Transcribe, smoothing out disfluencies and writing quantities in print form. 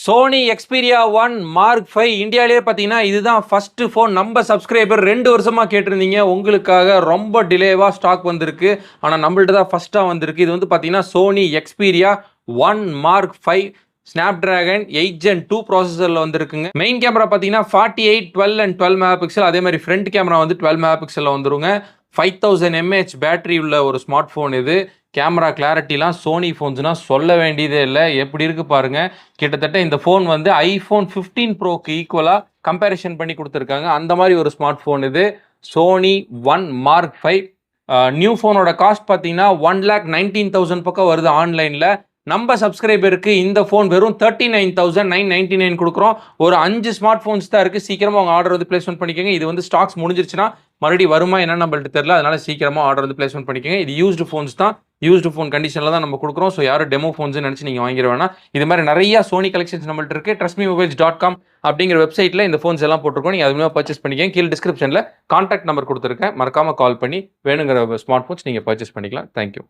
Sony Xperia 1 Mark 5 இந்தியாவிலேயே பார்த்தீங்கன்னா இதுதான் ஃபர்ஸ்ட் ஃபோன். நம்ம சப்ஸ்கிரைபர் 2 வருஷமா கேட்டிருந்தீங்க. உங்களுக்காக ரொம்ப டிலேவா ஸ்டாக் வந்திருக்கு. ஆனால் நம்மள்ட்ட தான் ஃபர்ஸ்ட்டாக வந்திருக்கு. இது வந்து பார்த்தீங்கன்னா Sony Xperia 1 Mark 5 Snapdragon 8 Gen 2 ப்ராசஸரில் வந்துருக்குங்க. Main camera பார்த்தீங்கன்னா 48, 12 அண்ட் 12 மெகா பிக்சல். அதே மாதிரி ஃப்ரண்ட் கேமரா வந்து 12 மெகா பிக்சலில் வந்துருங்க. 5000 mAh பேட்டரி உள்ள ஒரு ஸ்மார்ட் ஃபோன் இது. கேமரா கிளாரிட்டிலாம் சோனி ஃபோன்ஸ்னால் சொல்ல வேண்டியதே இல்லை. எப்படி இருக்குது பாருங்கள். கிட்டத்தட்ட இந்த ஃபோன் வந்து ஐஃபோன் 15 ப்ரோக்கு ஈக்குவலாக கம்பேரிஷன் பண்ணி கொடுத்துருக்காங்க. அந்த மாதிரி ஒரு ஸ்மார்ட் ஃபோன் இது Sony 1 Mark 5. நியூ ஃபோனோட காஸ்ட் பார்த்தீங்கன்னா 1,19,000 பக்கம் வருது ஆன்லைனில். நம்ம சப்ஸ்கிரைபருக்கு இந்த ஃபோன் வெறும் 39,999 கொடுக்குறோம். ஒரு 5 ஸ்மார்ட் ஃபோன்ஸ் தான் இருக்குது. சீக்கிரமாக உங்கள் ஆர்டர் வந்து பிளேஸ்மெண்ட் பண்ணிக்கோங்க. இது வந்து ஸ்டாக்ஸ் முடிஞ்சிருச்சுன்னா மறுபடியும் வருமா என்ன நம்மள்ட்ட தெரியல. அதனால சீக்கிரமாக ஆர்டர் வந்து பிளேஸ்மெண்ட் பண்ணிக்கோங்க. இது யூஸ்டு ஃபோன்ஸ் தான். யூஸ்டு ஃபோன் கண்டிஷனில் தான் நம்ம கொடுக்குறோம். ஸோ யாரும் டெமோ ஃபோன்ஸ் நினச்சி நீங்கள் வாங்கிட வேணாம். இது மாதிரி நிறைய சோனி கலெக்ஷன்ஸ் நம்மள்ட்ட இருக்குது. trustmemobiles.com அப்படிங்கிற வெப்சைட்டில் இந்த ஃபோன்ஸ் எல்லாம் போட்டிருக்கோம். நீங்கள் அது மூலமாக பர்ச்சேஸ் பண்ணிக்கங்க. கீழே டிஸ்கிரிப்ஷனில் கான்டாக்ட் நம்பர் கொடுத்துருக்கேன். மறக்காமல் கால் பண்ணி வேணுங்கிற ஸ்மார்ட் ஃபோன்ஸ் நீங்கள் பர்ச்சேஸ் பண்ணிக்கலாம். தேங்க்யூ.